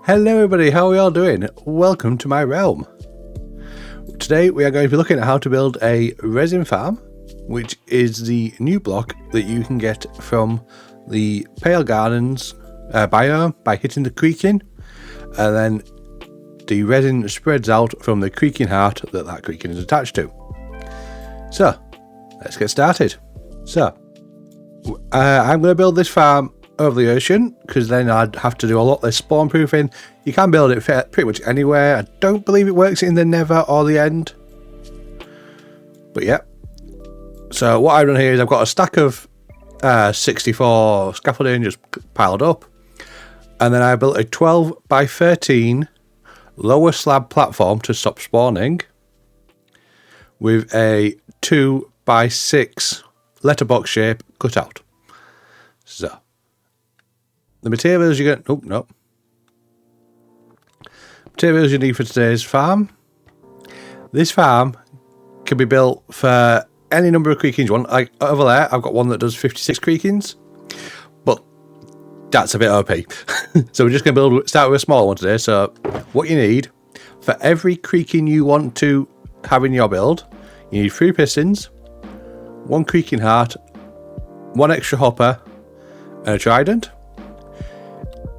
Hello everybody, how are we all doing? Welcome to my realm. Today we are going to be looking at how to build a resin farm, which is the new block that you can get from the Pale Gardens biome by hitting the creeking, and then the resin spreads out from the creeking heart that creeking is attached to. So, let's get started. So, I'm going to build this farm over the ocean, because then I'd have to do a lot less spawn proofing. You can build it pretty much anywhere. I don't believe it works in the nether or the end, but yeah. So what I've done here is I've got a stack of 64 scaffolding just piled up, and then I built a 12 by 13 lower slab platform to stop spawning with a 2 by 6 letterbox shape cutout. So the materials you get, materials you need for today's farm. This farm can be built for any number of creekings you want. Like over there, I've got one that does 56 creekings, but that's a bit OP. So we're just going to start with a small one today. So what you need for every creeking you want to have in your build, you need 3 pistons, 1 creeking heart, 1 extra hopper, and a trident.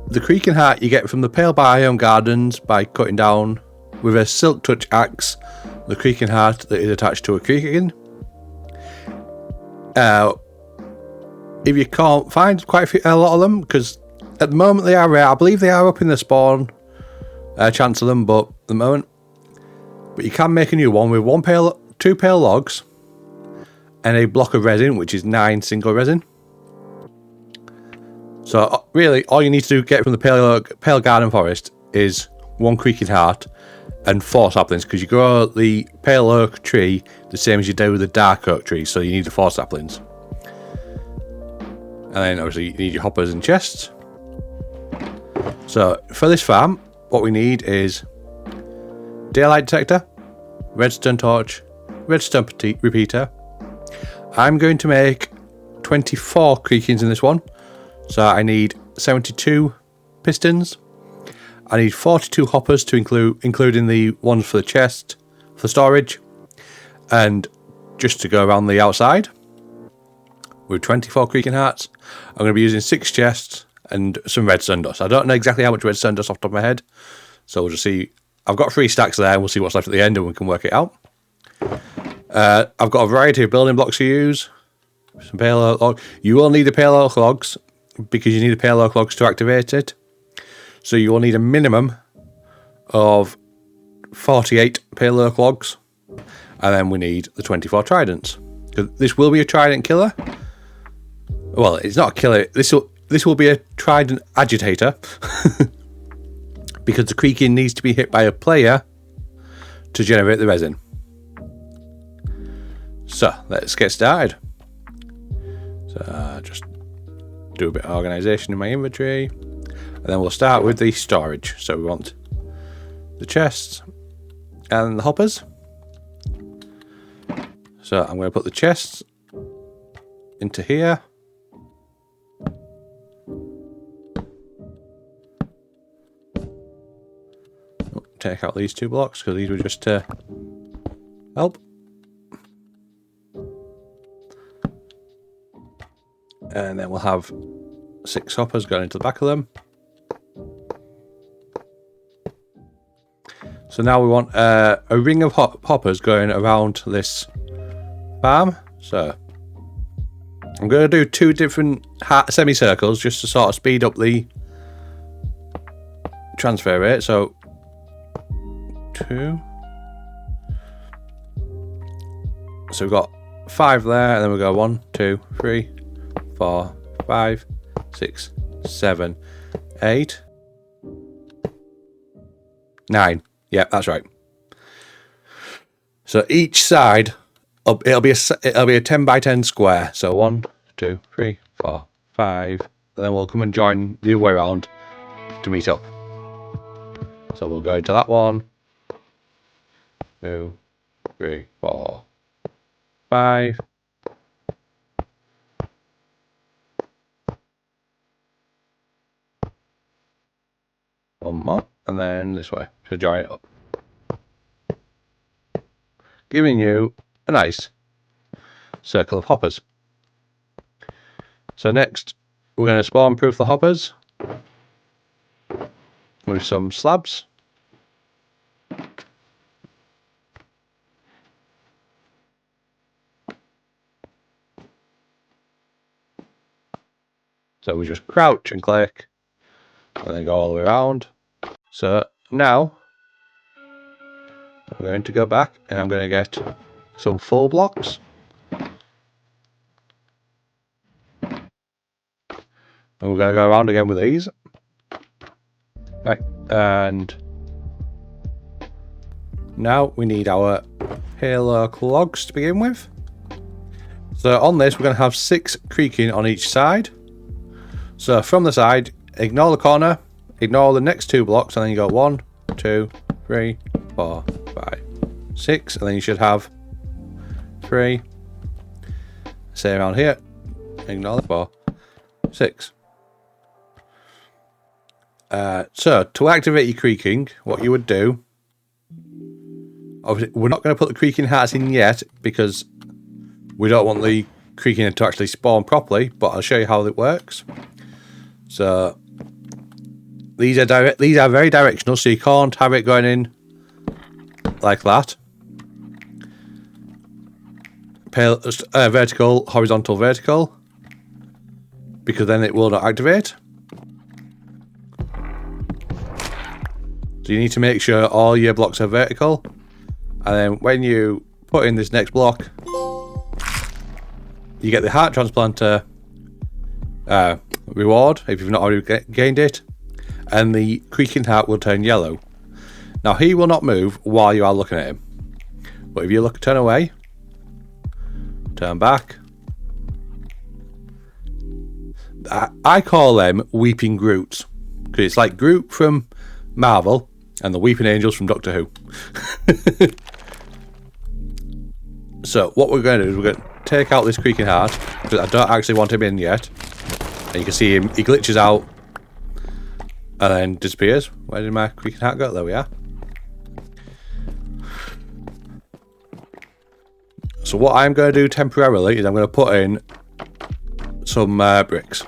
The creeking heart you get from the Pale Biome Gardens by cutting down with a silk touch axe the creeking heart that is attached to a creeking. If you can't find a lot of them, because at the moment they are rare, I believe they are up in the spawn chance of them, but at the moment. But you can make a new one with 2 pale logs and a block of resin, which is 9 single resin. So really, all you need to get from the Pale Garden Forest is 1 creeking heart and 4 saplings, because you grow the pale oak tree the same as you do with the dark oak tree, so you need the 4 saplings. And then obviously you need your hoppers and chests. So for this farm, what we need is daylight detector, redstone torch, redstone repeater. I'm going to make 24 creekings in this one. So I need 72 pistons. I need 42 hoppers to including the ones for the chest, for storage, and just to go around the outside. With 24 creeking hearts, I'm going to be using 6 chests and some redstone dust. I don't know exactly how much redstone dust off the top of my head, so we'll just see. I've got 3 stacks there, and we'll see what's left at the end, and we can work it out. I've got a variety of building blocks to use. Some pale oak logs. You will need the pale oak logs, because you need the pale oak logs to activate it. So you will need a minimum of 48 pale oak logs, and then we need the 24 tridents. This will be a trident killer. Well, it's not a killer. This will be a trident agitator, because the creeking needs to be hit by a player to generate the resin. So let's get started. So just do a bit of organisation in my inventory, and then we'll start with the storage. So we want the chests and the hoppers. So I'm going to put the chests into here. Take out these 2 blocks, because these were just to help. And then we'll have 6 hoppers going into the back of them. So now we want a ring of hoppers going around this farm. So I'm going to do 2 different semicircles just to sort of speed up the transfer rate. So 2. So we've got 5 there, and then we go 1, 2, 3, 4, 5, 6, 7, 8, 9. Yeah, that's right. So each side, it'll be a 10 by 10 square. So 1, 2, 3, 4, 5. And then we'll come and join the other way around to meet up. So we'll go into that 1, 2, 3, 4, 5. One more, and then this way to join it up, giving you a nice circle of hoppers. So next, we're going to spawn proof the hoppers with some slabs. So we just crouch and click, and then go all the way around. So now, I'm going to go back, and I'm going to get some full blocks. And we're going to go around again with these. Right, and now we need our halo logs to begin with. So on this, we're going to have 6 creaking on each side. So from the side, ignore the corner, ignore the next 2 blocks, and then you go 1, 2, 3, 4, 5, 6, and then you should have 3. Same around here, ignore the 4, 6. So to activate your creaking, what you would do, obviously we're not going to put the creaking hearts in yet because we don't want the creaking to actually spawn properly, but I'll show you how it works. So these are very directional, so you can't have it going in like that. Vertical, horizontal, vertical, because then it will not activate. So you need to make sure all your blocks are vertical, and then when you put in this next block, you get the heart transplanter reward if you've not already gained it, and the creaking heart will turn yellow. Now he will not move while you are looking at him, but if you turn away, turn back, I call them Weeping Groots, because it's like Groot from Marvel and the Weeping Angels from Doctor Who. So what we're going to do is we're going to take out this creaking heart, because I don't actually want him in yet. And you can see him, he glitches out and then disappears. Where did my creaking heart go? There we are. So what I'm going to do temporarily is I'm going to put in some bricks.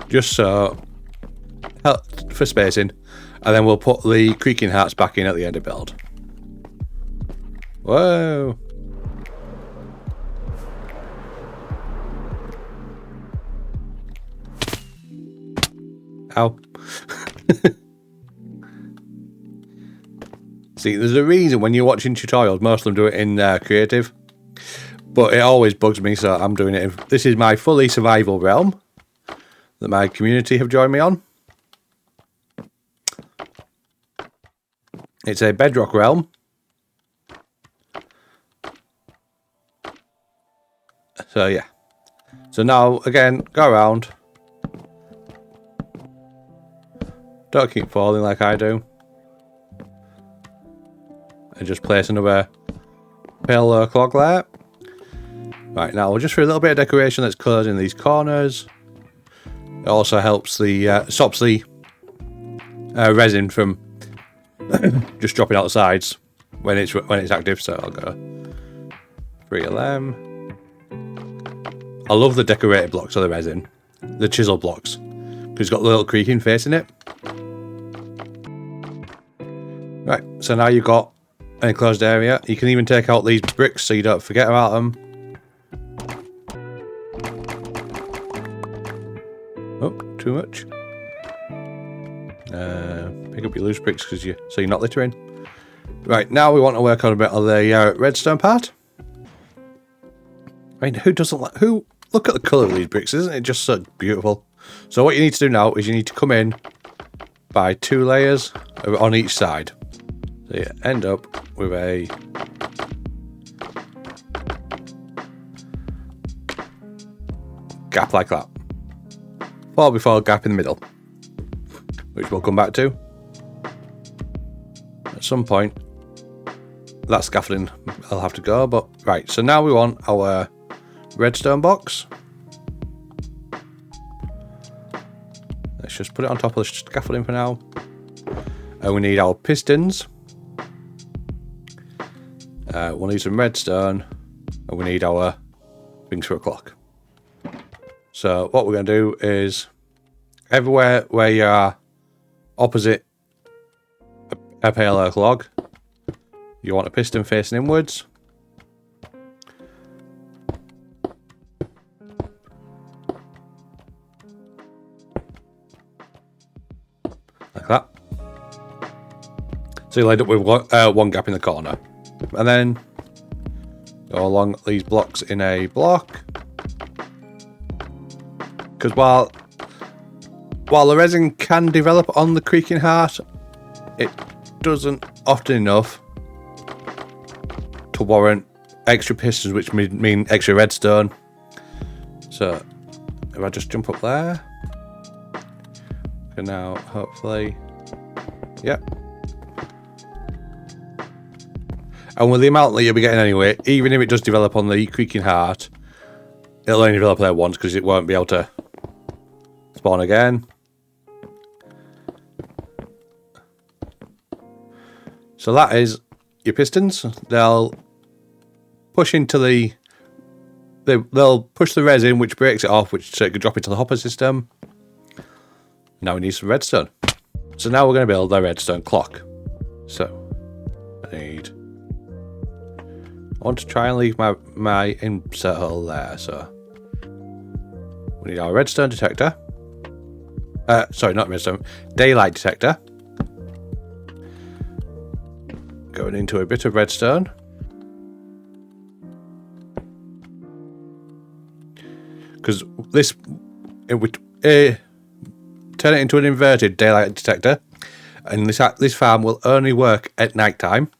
Just so, for spacing, and then we'll put the creaking hearts back in at the end of build. Whoa! Ow. See, there's a reason when you're watching tutorials, most of them do it in creative, but it always bugs me, so I'm doing it. This is my fully survival realm that my community have joined me on. It's a Bedrock realm. So yeah. So now, again, go around. Don't keep falling like I do. And just place another pale clog there. Right, now we'll just do a little bit of decoration that's closing these corners. It also helps the stops the resin from just dropping out the sides when it's active. So I'll go 3 of them. I love the decorated blocks of the resin, the chisel blocks, because it's got the little creaking face in it. Right, so now you've got an enclosed area. You can even take out these bricks so you don't forget about them. Oh, too much. Pick up your loose bricks so you're not littering. Right, now we want to work on a bit of the redstone part. I mean, who doesn't like... Look at the colour of these bricks, isn't it just so beautiful? So what you need to do now is you need to come in by 2 layers on each side. So you end up with a gap like that. 4x4 gap in the middle, which we'll come back to. At some point, that scaffolding will have to go, but right, so now we want our redstone box. just put it on top of the scaffolding for now. And we need our pistons. We'll need some redstone. And we need our things for a clock. So what we're going to do is everywhere where you are opposite a pale earth log, you want a piston facing inwards. Like that. So you'll end up with one gap in the corner. And then go along these blocks in a block. Because while the resin can develop on the creaking heart, it doesn't often enough to warrant extra pistons, which mean extra redstone. So if I just jump up there, I can now hopefully, yep. And with the amount that you'll be getting anyway, even if it does develop on the creaking heart, it'll only develop there once because it won't be able to spawn again. So that is your pistons. They'll push into they'll push the resin, which breaks it off, so it can drop into the hopper system. Now we need some redstone. So now we're going to build a redstone clock. So I want to try and leave my insert hole there. So we need our redstone detector. Sorry, not redstone. Daylight detector. Going into a bit of redstone. Because this, it would turn it into an inverted daylight detector, and this farm will only work at night time.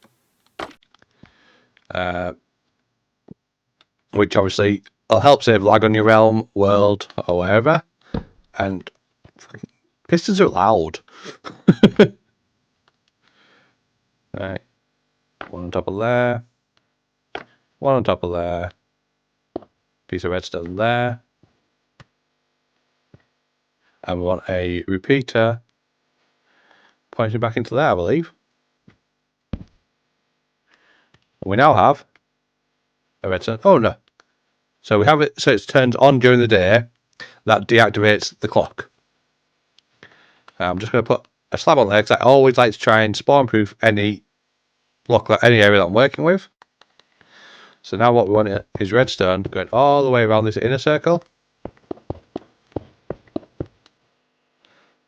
Which obviously will help save lag on your realm, world, or wherever. And pistons are loud. Right. One on top of there. One on top of there. Piece of redstone there. And we want a repeater pointing back into there, I believe. We now have a redstone. Oh no. So we have it so it turns on during the day. That deactivates the clock. I'm just going to put a slab on there because I always like to try and spawn proof any block, any area that I'm working with. So now what we want is redstone going all the way around this inner circle.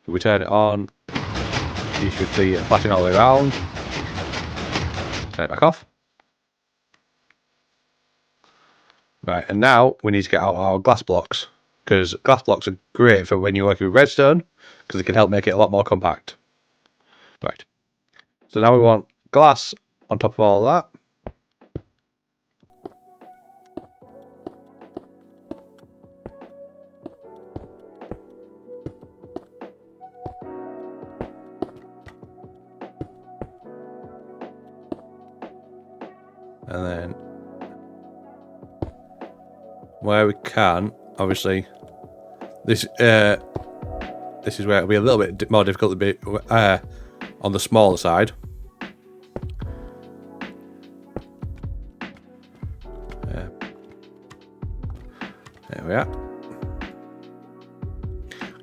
If we turn it on, you should see it flashing all the way around. Turn it back off. Right, and now we need to get out our glass blocks, because glass blocks are great for when you're working with redstone, because it can help make it a lot more compact. Right, so now we want glass on top of all that. And then where we can, obviously, this is where it'll be a little bit more difficult to be on the smaller side. There we are.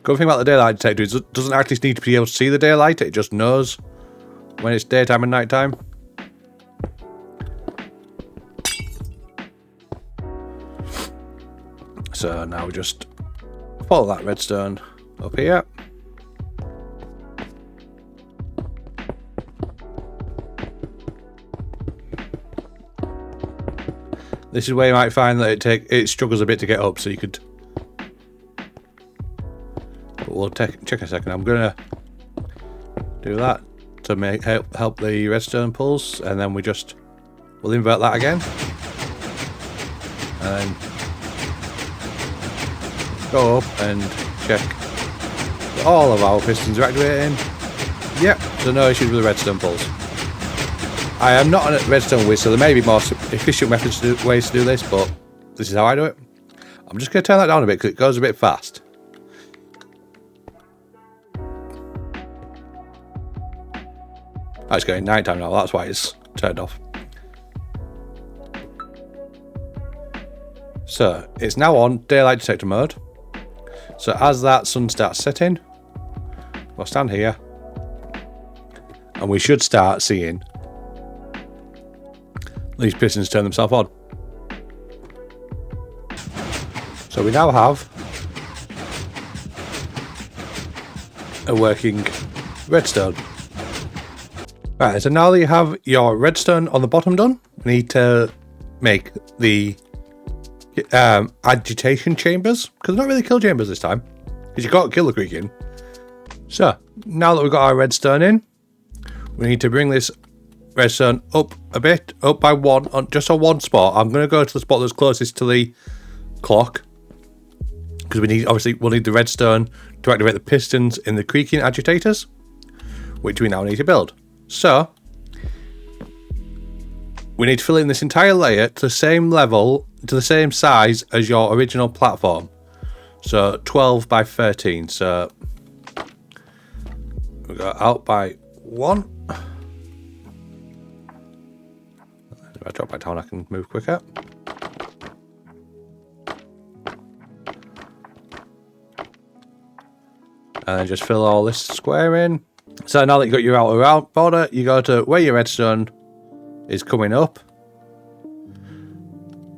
Good thing about the daylight detector is it doesn't actually need to be able to see the daylight, it just knows when it's daytime and nighttime. So now we just follow that redstone up here. This is where you might find that it struggles a bit to get up, so you could. But we'll check a second. I'm gonna do that to help the redstone pulse, and then we'll invert that again, and then go up and check that all of our pistons are activating. Yep, so no issues with the redstone pulse. I am not a redstone whiz, so there may be more efficient ways to do this, but this is how I do it. I'm just going to turn that down a bit because it goes a bit fast. Oh, it's getting night time now, that's why it's turned off. So it's now on daylight detector mode. So as that sun starts setting, we'll stand here and we should start seeing these pistons turn themselves on. So we now have a working redstone. Right, so now that you have your redstone on the bottom done, we need to make the agitation chambers, because they're not really kill chambers this time, because you can't kill the creaking. So now that we've got our redstone in, we need to bring this redstone up a bit, up by one, just on one spot. I'm going to go to the spot that's closest to the clock, because we'll need the redstone to activate the pistons in the creaking agitators, which we now need to build. So we need to fill in this entire layer to the same level, to the same size as your original platform. So 12 by 13. So we go out by 1. If I drop back down, I can move quicker. And then just fill all this square in. So now that you've got your outer border, you go to where your redstone is coming up.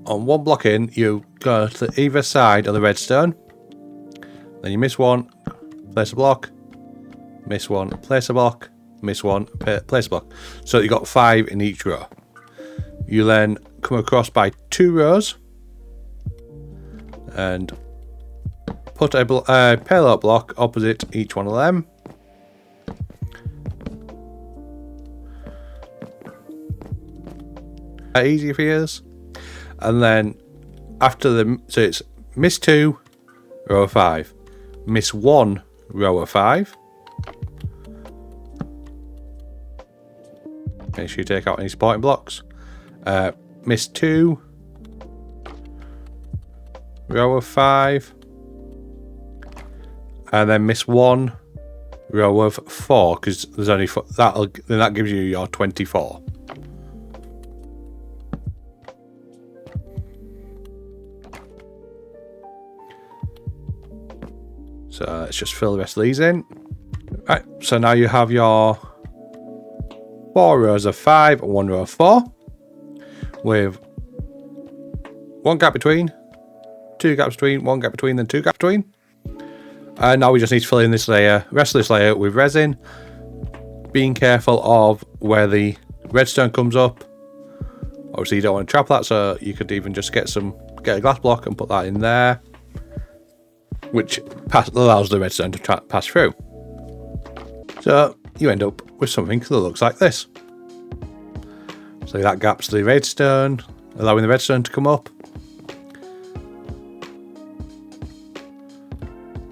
On one block in, you go to either side of the redstone. Then you miss one, place a block, miss one, place a block, miss one, place a block. So you've got 5 in each row. You then come across by 2 rows and put a parallel block opposite each one of them. Easy for you. And then after so it's miss 2, row of 5, miss 1, row of 5. Make sure you take out any supporting blocks. Miss 2, row of 5, and then miss 1, row of 4, because there's only 4. That gives you your 24. So let's just fill the rest of these in. Right, so now you have your 4 rows of 5 and 1 row of 4, with 1 gap between, 2 gaps between, 1 gap between, then 2 gaps between. And now we just need to fill in this layer, rest of this layer with resin, being careful of where the redstone comes up. Obviously you don't want to trap that, so you could even just get a glass block and put that in there, which allows the redstone to pass through. So you end up with something that looks like this. So that gaps the redstone, allowing the redstone to come up.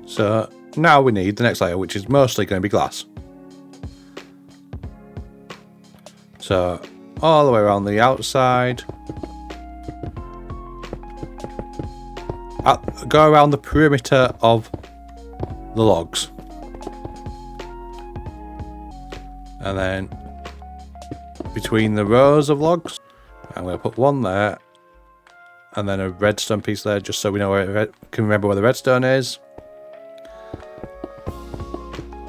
So now we need the next layer, which is mostly going to be glass. So all the way around the outside. Go around the perimeter of the logs. And then between the rows of logs, I'm going to put 1 there. And then a redstone piece there, just so we know can remember where the redstone is.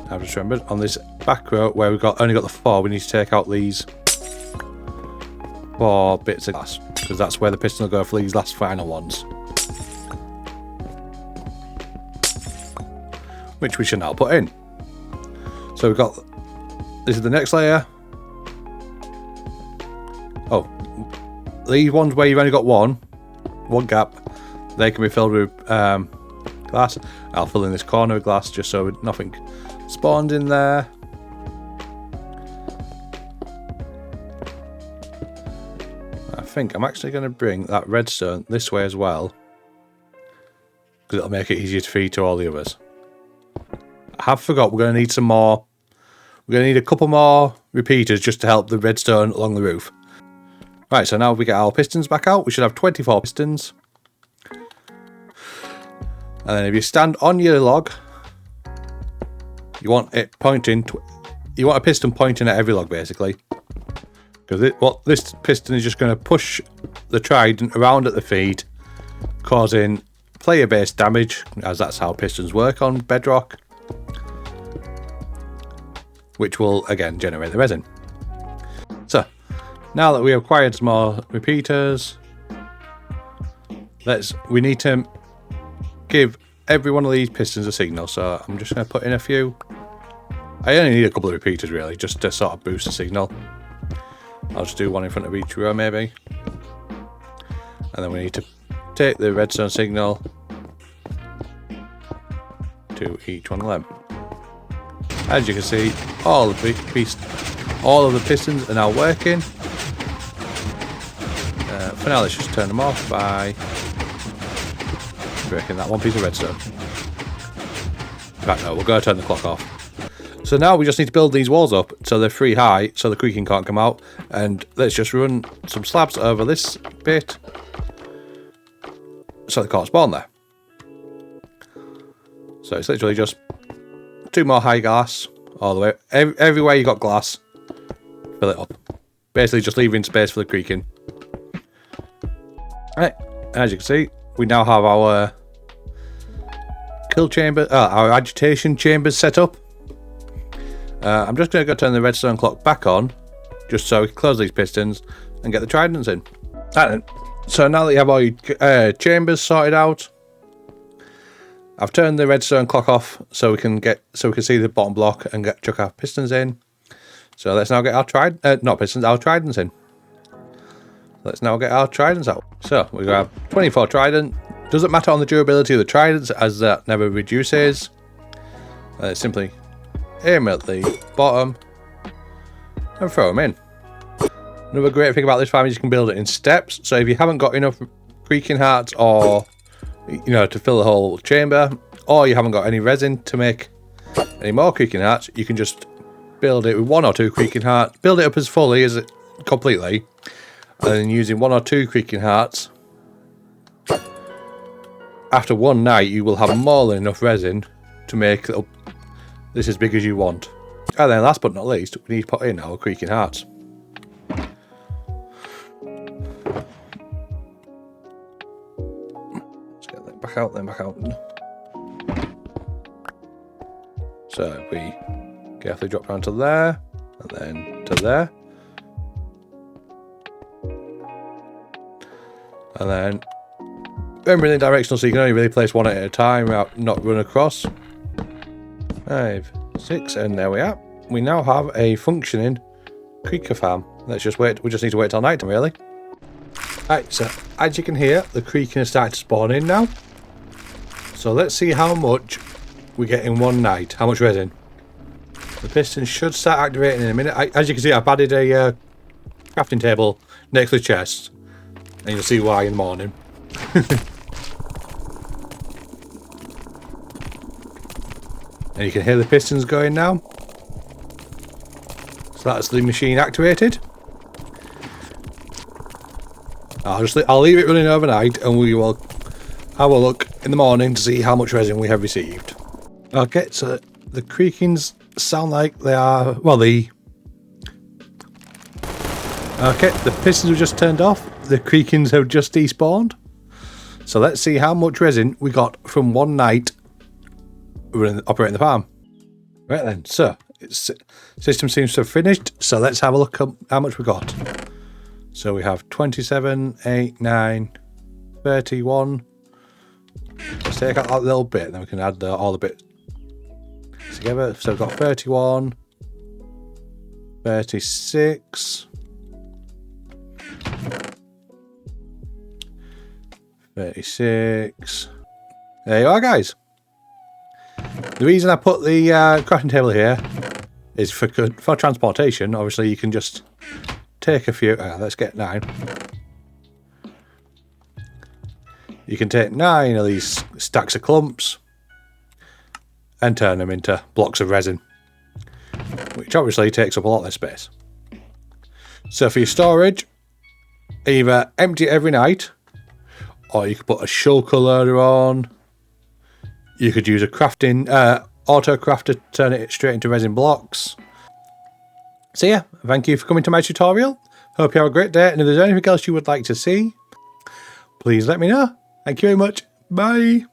I've just remembered on this back row where we've only got the 4, we need to take out these 4 bits of glass, because that's where the piston will go for these last final ones, which we should now put in. So we've got, this is the next layer. Oh, these ones where you've only got one gap, they can be filled with glass. I'll fill in this corner with glass just so nothing spawns in there. I think I'm actually going to bring that redstone this way as well, because it'll make it easier to feed to all the others. I have forgot we're going to need some more. We're going to need a couple more repeaters just to help the redstone along the roof. Right, so now we get our pistons back out. We should have 24 pistons. And then if you stand on your log, you want it pointing you want a piston pointing at every log basically, because this piston is just going to push the Trident around at the feet, causing player-based damage, as that's how pistons work on Bedrock, which will again generate the resin. So now that we have acquired some more repeaters, we need to give every one of these pistons a signal. So I'm just going to put in a few. I only need a couple of repeaters really, just to sort of boost the signal. I'll just do one in front of each row maybe. And then we need to take the redstone signal to each one of them. As you can see, all of the pistons are now working. For now, let's just turn them off by breaking that one piece of redstone. Right, no, we're going to turn the clock off. So now we just need to build these walls up so they're free high, so the creaking can't come out. And let's just run some slabs over this bit so they can't spawn there. So it's literally just 2 more high glass all the way. Everywhere you got glass, fill it up. Basically just leaving space for the creaking. Right, as you can see, we now have our kill chamber, our agitation chambers set up. I'm just going to go turn the redstone clock back on, just so we can close these pistons and get the tridents in. Right, so now that you have all your chambers sorted out, I've turned the redstone clock off so we can see the bottom block and chuck our pistons in. So let's now get our our tridents in. Let's now get our tridents out. So we have 24 trident. Doesn't matter on the durability of the tridents, as that never reduces. Simply aim at the bottom and throw them in. Another great thing about this farm is you can build it in steps. So if you haven't got enough creaking hearts or to fill the whole chamber, or you haven't got any resin to make any more creaking hearts, you can just build it with 1 or 2 creaking hearts, build it up as fully as it completely, and then using 1 or 2 creaking hearts, after one night you will have more than enough resin to make this as big as you want. And then last but not least, we need to put in our creaking hearts. Let's get them back out, then back out. So we carefully drop down to there, and then to there. And then remember in the directional, so you can only really place one at a time without not run across. 5, 6, and there we are. We now have a functioning creeker farm. Let's just wait. We just need to wait till night time, really. Right, so as you can hear, the creaking has started to spawn in now. So let's see how much we get in one night. How much resin? The pistons should start activating in a minute. As you can see, I've added a crafting table next to the chest, and you'll see why in the morning. And you can hear the pistons going now. So that's the machine activated. I'll leave it running overnight, and we will have a look in the morning to see how much resin we have received. Okay, so the creakings sound like they are, well, the pistons have just turned off. The creakings have just despawned. So let's see how much resin we got from one night operating the farm. Right then, so system seems to have finished. So let's have a look at how much we got. So we have 27, 8, 9, 31. Let's take out that little bit, then we can add all the bits together. So we've got 31, 36, 36. There you are, guys. The reason I put the crafting table here is for transportation. Obviously, you can just take a few. Let's get 9. You can take 9 of these stacks of clumps and turn them into blocks of resin, which obviously takes up a lot less space. So for your storage, either empty it every night, or you could put a shulker loader on. You could use a crafting auto crafter to turn it straight into resin blocks. So yeah, thank you for coming to my tutorial. Hope you have a great day, and if there's anything else you would like to see, please let me know. Thank you very much. Bye.